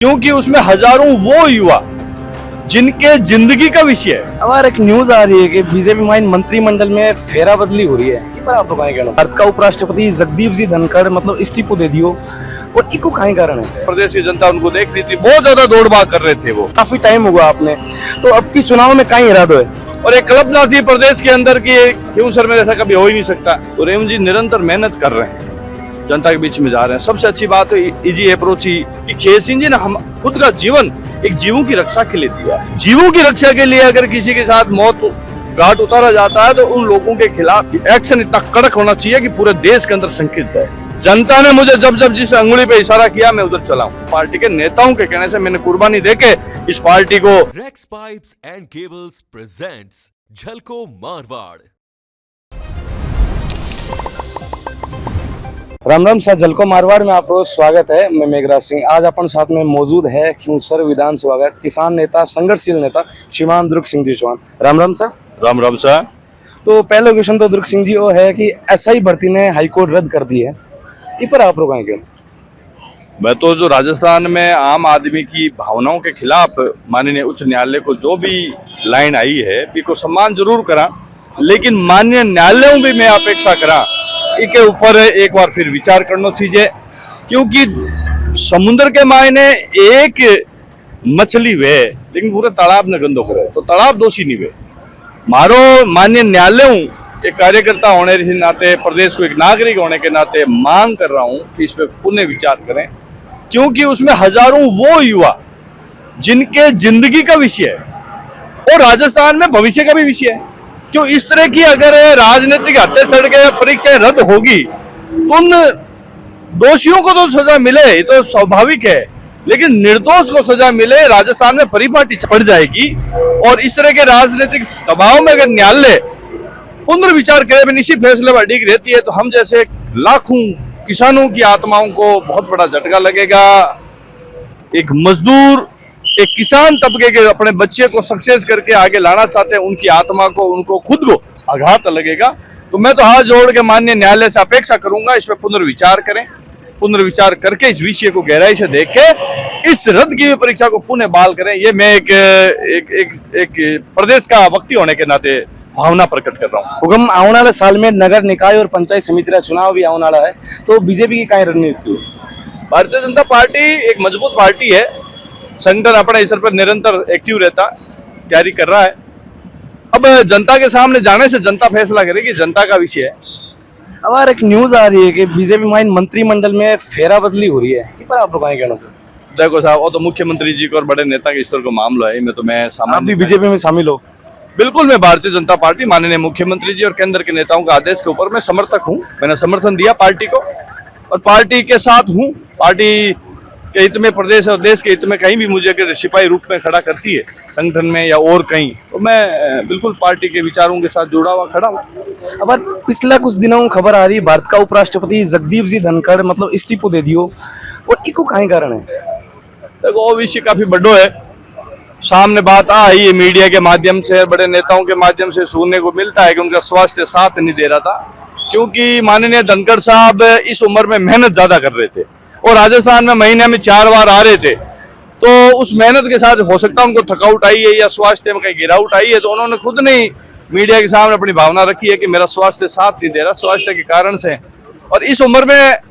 क्योंकि उसमें हजारों वो युवा जिनके जिंदगी का विषय है। अब एक न्यूज आ रही है कि बीजेपी माइन मंत्रिमंडल में फेरा बदली हो रही है। पर आप लोग कहना भारत का उपराष्ट्रपति जगदीप जी धनखड़ मतलब इस्तीफो दे दियो और इको काहे कारण है? प्रदेश की जनता उनको देख रही थी, बहुत ज्यादा दौड़ भाग कर रहे थे वो। काफी टाइम हुआ आपने, तो अब की चुनाव में कहीं इरादा है और एक कल्पना थी प्रदेश के अंदर की, क्यों सर में ऐसा कभी हो ही नहीं सकता। तो रेवंत जी निरंतर मेहनत कर रहे हैं, जनता के बीच में जा रहे हैं। सबसे अच्छी बात है इजी अप्रोच ही कि खेत सिंह जी ने हम खुद का जीवन एक जीवों की रक्षा के लिए दिया है। जीवों की रक्षा के लिए अगर किसी के साथ मौत घाट उतारा जाता है तो उन लोगों के खिलाफ एक्शन इतना कड़क होना चाहिए कि पूरे देश के अंदर संकेत है। जनता ने मुझे जब जब जिस अंगुली पे इशारा किया मैं उधर चला हूँ। पार्टी के नेताओं के कहने से मैंने कुर्बानी देके इस पार्टी को। Rex pipes and cables presents Jhalko Marwar. Ram Ram sir, Jhalko Marwar में आपको स्वागत है। मैं मेघराज सिंह। आज अपन साथ में मौजूद है खिंवसर विधानसभा का किसान नेता, संघर्षशील नेता श्रीमान दुर्ग सिंह जी चौहान। राम राम सर। राम राम सर। तो पहला क्वेश्चन तो दुर्ग सिंह जी वो है कि एसआई भर्ती ने हाईकोर्ट रद्द कर दी है, इस पर आप लोग क्या? मैं तो जो राजस्थान में आम आदमी की भावनाओं के खिलाफ माननीय उच्च न्यायालय को जो भी लाइन आई है इसको सम्मान जरूर करा, लेकिन माननीय न्यायालयों भी मैं अपेक्षा करा इसके ऊपर एक बार फिर विचार करना चाहिए। क्योंकि समुद्र के मायने एक मछली वे लेकिन पूरे तालाब ने गंदो करे तो तालाब दोषी नहीं वे। मारो माननीय न्यायालयों एक कार्यकर्ता होने के नाते, प्रदेश को एक नागरिक होने के नाते मांग कर रहा हूं कि इस पर पुनः विचार करें। क्योंकि उसमें हजारों वो युवा जिनके जिंदगी का विषय है और राजस्थान में भविष्य का भी विषय है। क्यों इस तरह की अगर राजनीतिक हत्या चढ़ के परीक्षाएं रद्द होगी तो उन दोषियों को तो सजा मिले, ये तो स्वाभाविक है, लेकिन निर्दोष को सजा मिले राजस्थान में परिपाटी पड़ जाएगी। और इस तरह के राजनीतिक दबाव में अगर न्यायालय पुनर्विचार करे, निश्चित फैसले पर अड़िग रहती है तो हम जैसे लाखों किसानों की आत्माओं को बहुत बड़ा झटका लगेगा। एक मजदूर, एक किसान तबके के अपने बच्चे को सक्सेस करके आगे लाना चाहते हैं, उनकी आत्मा को, उनको खुद को आघात लगेगा। तो मैं तो हाथ जोड़ के माननीय न्यायालय से अपेक्षा करूंगा इस पर पुनर्विचार करें, पुनर्विचार करके इस विषय को गहराई से देख के इस रद्द की हुई परीक्षा को पुनः बहाल करें। ये मैं एक प्रदेश का व्यक्ति होने के नाते भावना प्रकट कर रहा हूँ। हुक्म आने वाले साल में नगर निकाय और पंचायत समिति का चुनाव भी आने वाला है, तो बीजेपी की क्या रणनीति? भारतीय जनता पार्टी एक मजबूत पार्टी है, संगठन अपने स्तर पर निरंतर एक्टिव रहता, तैयारी कर रहा है। अब जनता के सामने जाने से जनता फैसला करेगी, जनता का विषय है। अब एक न्यूज आ रही है कि बीजेपी माइन मंत्रिमंडल में फेरा बदली हो रही है, इस पर आप लोग क्या कहना चाहते? देखो साहब, वो तो मुख्यमंत्री जी को और बड़े नेता के स्तर का मामला है, मैं तो मैं आप भी बीजेपी में शामिल हो? बिल्कुल, मैं भारतीय जनता पार्टी माननीय मुख्यमंत्री जी और केंद्र के नेताओं का आदेश के ऊपर मैं समर्थक हूँ। मैंने समर्थन दिया पार्टी को और पार्टी के साथ हूँ। पार्टी के हित में, प्रदेश और देश के हित में कहीं भी मुझे अगर सिपाही रूप में खड़ा करती है संगठन में या और कहीं, तो मैं बिल्कुल पार्टी के विचारों के साथ जुड़ा हुआ खड़ा हूँ। अब पिछला कुछ दिनों खबर आ रही है भारत का उपराष्ट्रपति जगदीप जी धनखड़ मतलब इस्तीफो दे दियो और इको काहे कारण है? देखो वो विषय काफी बड़ो है, सामने बात आई है मीडिया के माध्यम से, बड़े नेताओं के माध्यम से सुनने को मिलता है कि उनका स्वास्थ्य साथ नहीं दे रहा था। क्योंकि माननीय धनखड़ साहब इस उम्र में मेहनत ज्यादा कर रहे थे और राजस्थान में महीने में 4 बार आ रहे थे, तो उस मेहनत के साथ हो सकता है उनको थकावट आई है या स्वास्थ्य में कहीं गिरावट आई है। तो उन्होंने खुद ने मीडिया के सामने अपनी भावना रखी है कि मेरा स्वास्थ्य साथ नहीं दे रहा, स्वास्थ्य के कारण से। और इस उम्र में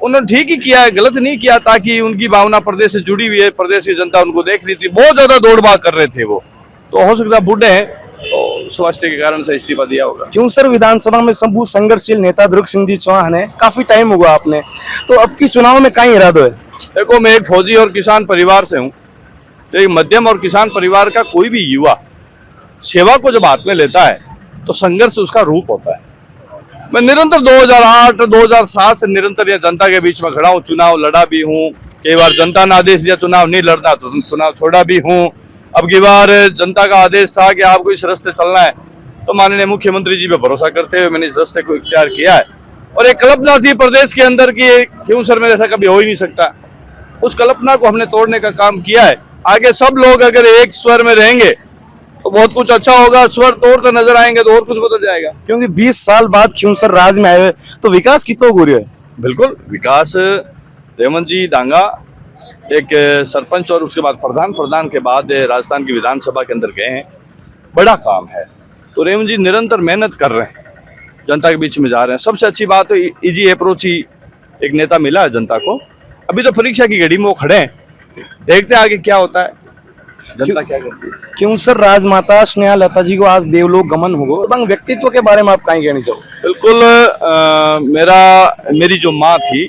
उन्होंने ठीक ही किया है, गलत नहीं किया, ताकि उनकी भावना प्रदेश से जुड़ी हुई है, प्रदेश की जनता उनको देख रही थी, बहुत ज्यादा दौड़ भाग कर रहे थे वो, तो हो सकता है बूढ़े हैं तो स्वास्थ्य के कारण से इस्तीफा दिया होगा। खिंवसर विधानसभा में संभू संघर्षशील नेता दुर्ग सिंह जी चौहान है, काफी टाइम हुआ आपने, तो अब की चुनाव में कहीं इरादा है? देखो, मैं एक फौजी और किसान परिवार से हूँ, तो एक मध्यम और किसान परिवार का कोई भी युवा सेवा को जब हाथ में लेता है तो संघर्ष उसका रूप होता है। मैं निरंतर 2008-2007 से निरंतर यह जनता के बीच में खड़ा हूँ, चुनाव लड़ा भी हूँ, कई बार जनता ने आदेश दिया चुनाव नहीं लड़ना तो चुनाव छोड़ा भी हूँ। अब की बार जनता का आदेश था कि आपको इस रास्ते चलना है, तो माननीय मुख्यमंत्री जी पे भरोसा करते हुए मैंने इस रास्ते को इख्तियार किया है। और एक कल्पना थी प्रदेश के अंदर की, क्यों सर में ऐसा कभी हो ही नहीं सकता, उस कल्पना को हमने तोड़ने का काम किया है। आगे सब लोग अगर एक स्वर में रहेंगे तो बहुत कुछ अच्छा होगा, स्वर तोड़ते नजर आएंगे तो और कुछ बदल जाएगा। क्योंकि 20 साल बाद खिंवसर राज में आए हुए तो विकास कितना हो रहा है? बिल्कुल विकास रेवंत जी डांगा एक सरपंच और उसके बाद प्रधान, प्रधान के बाद राजस्थान की विधानसभा के अंदर गए हैं। बड़ा काम है। तो रेवंत जी निरंतर मेहनत कर रहे हैं, जनता के बीच में जा रहे हैं। सबसे अच्छी बात तो इजी अप्रोच ही एक नेता मिला है जनता को। अभी तो परीक्षा की घड़ी में वो खड़े हैं, देखते हैं आगे क्या होता है, जनता क्या करती है। क्यों सर राजमाता स्नेहलता जी को आज देवलोक गमन होगो, बंग व्यक्तित्व के बारे में आप कहीं कहनी चाहो? बिल्कुल, मेरी जो माँ थी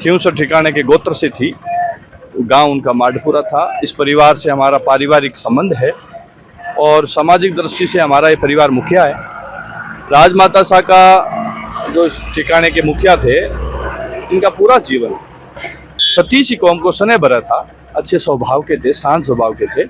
खियूसर ठिकाने के गोत्र से थी, गांव उनका माडपुरा था। इस परिवार से हमारा पारिवारिक संबंध है और सामाजिक दृष्टि से हमारा ये परिवार मुखिया है। राजमाता शाह का जो इस ठिकाने के मुखिया थे, इनका पूरा जीवन सती सी कौम को स्नेह भरा था, अच्छे स्वभाव के थे, शांत स्वभाव के थे।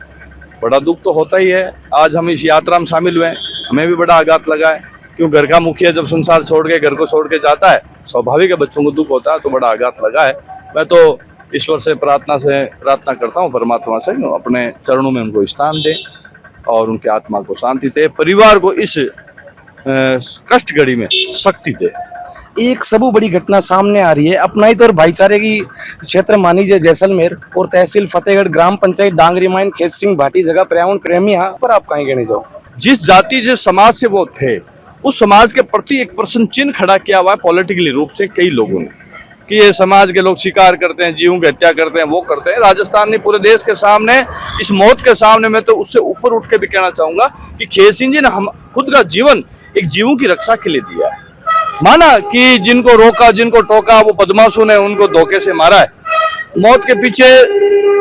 बड़ा दुख तो होता ही है। आज हम इस यात्रा में शामिल हुए, हमें भी बड़ा आघात लगा है। क्यों घर का मुखिया जब संसार छोड़ के, घर को छोड़ के जाता है, स्वाभाविक है बच्चों को दुख होता है, तो बड़ा आघात लगा है। मैं तो ईश्वर से प्रार्थना करता हूँ, परमात्मा से अपने चरणों में उनको स्थान दे और उनके आत्मा को शांति दे, परिवार को इस कष्ट घड़ी में शक्ति दे। एक सबू बड़ी घटना सामने आ रही है, अपनाई तो और भाईचारे की क्षेत्र मानी जाए जैसलमेर और तहसील फतेहगढ़, ग्राम पंचायत डांगरी माइन, खेत सिंह भाटी जगह पर्यावरण प्रेमी यहाँ पर आप कहीं कहने जाओ? जिस जाति जिस समाज से वो थे, उस समाज के प्रति एक प्रश्न चिन्ह खड़ा किया हुआ है पॉलिटिकली रूप से कई लोगों ने, कि ये समाज के लोग शिकार करते हैं, जीवों की हत्या करते हैं, वो करते हैं। राजस्थान ने पूरे देश के सामने, इस मौत के सामने, मैं तो उससे ऊपर उठ के भी कहना चाहूंगा कि खेत सिंह जी ने हम खुद का जीवन एक जीवों की रक्षा के लिए दिया है। माना कि जिनको रोका, जिनको टोका, वो बदमाशों ने उनको धोखे से मारा है। मौत के पीछे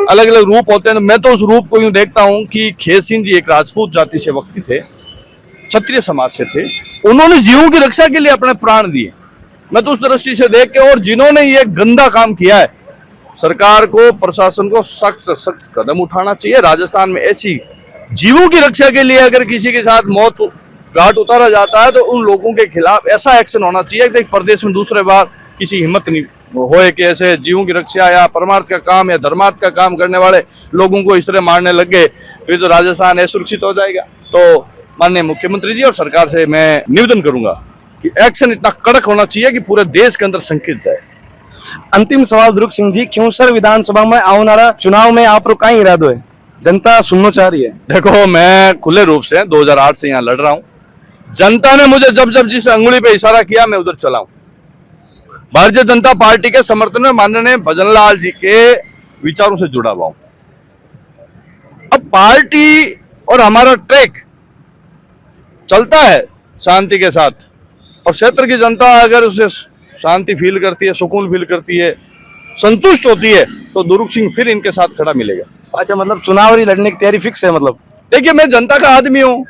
अलग अलग रूप होते हैं, तो मैं तो उस रूप को यूं देखता हूं कि खेत सिंह जी एक राजपूत जाति से व्यक्ति थे, क्षत्रिय समाज से थे। उन्होंने जीवों की रक्षा के लिए अपने प्राण दिए। मैं तो उस दृष्टि से देख के, और जिन्होंने ये गंदा काम किया है, सरकार को, प्रशासन को सख्त कदम उठाना चाहिए। राजस्थान में ऐसी जीवों की रक्षा के लिए अगर किसी के साथ मौत घाट उतारा जाता है, तो उन लोगों के खिलाफ ऐसा एक्शन होना चाहिए कि प्रदेश में दूसरे बार किसी हिम्मत नहीं होए कि ऐसे जीवों की रक्षा या परमार्थ का काम या धर्मार्थ का काम करने वाले लोगों को इस तरह मारने लग गए, फिर तो राजस्थान असुरक्षित हो जाएगा। तो माननीय मुख्यमंत्री जी और सरकार से मैं निवेदन करूंगा कि एक्शन इतना कड़क होना चाहिए कि पूरे देश के अंदर संकेत जाए। अंतिम सवाल दुर्ग सिंह जी, खियूसर विधानसभा में आने चुनाव में आप का इरादो है? जनता सुनना चाह रही है। देखो, मैं खुले रूप से 2008 से यहाँ लड़ रहा हूँ। जनता ने मुझे जब जब जिस अंगुली पे इशारा किया, मैं उधर चला हूं। भारतीय जनता पार्टी के समर्थन में माननीय भजनलाल जी के विचारों से जुड़ा हुआ हूं। अब पार्टी और हमारा ट्रैक चलता है शांति के साथ, और क्षेत्र की जनता अगर उसे शांति फील करती है, सुकून फील करती है, संतुष्ट होती है, तो दुर्ग सिंह फिर इनके साथ खड़ा मिलेगा। अच्छा, मतलब चुनाव लड़ने की तैयारी फिक्स है? मतलब देखिए, मैं जनता का आदमी हूं,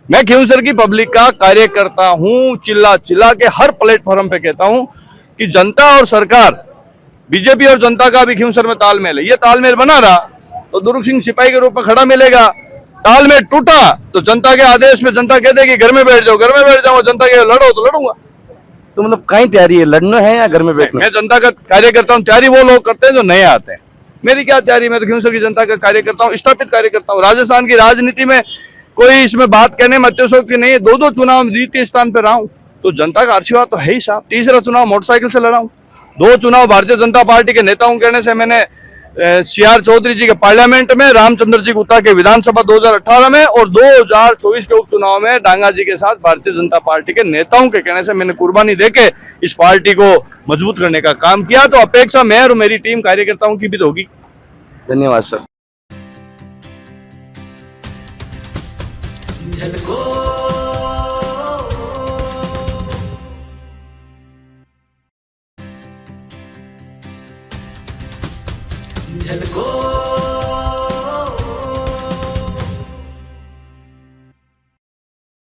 मैं खियूसर की पब्लिक का कार्य करता हूं। चिल्ला चिल्ला के हर प्लेटफॉर्म पे कहता हूं कि जनता और सरकार, बीजेपी और जनता का भी खियूसर में तालमेल है। ये तालमेल बना रहा तो दुर्ग सिंह सिपाही के रूप में खड़ा मिलेगा। तालमेल टूटा तो जनता के आदेश पे जनता कह देगी घर में बैठ जाओ, घर में बैठ जाओ, जनता के लड़ो तो लड़ूंगा। तो मतलब कहीं तैयारी है, लड़ना है या घर में बैठना? मैं जनता का कार्य करता हूँ। तैयारी वो लोग करते हैं जो नए आते हैं, मेरी क्या तैयारी? मैं तो खियूसर की जनता का कार्य करता हूँ, स्थापित कार्य करता हूँ। राजस्थान की राजनीति में कोई इसमें बात कहने में अत्योक्ति नहीं है। 2 चुनाव में द्वितीय स्थान पर रहा हूं, तो जनता का आशीर्वाद तो है ही साहब। तीसरा चुनाव मोटरसाइकिल से लड़ा हूं। 2 चुनाव भारतीय जनता पार्टी के नेताओं कहने से मैंने CR चौधरी जी के पार्लियामेंट में, रामचंद्र जी गुप्ता के विधानसभा 2018 में, और 2024 के उपचुनाव में डांगा जी के साथ भारतीय जनता पार्टी के नेताओं के कहने से मैंने कुर्बानी देके इस पार्टी को मजबूत करने का काम किया। तो अपेक्षा मैं और मेरी टीम कार्यकर्ताओं की भी तो होगी। धन्यवाद सर। झलको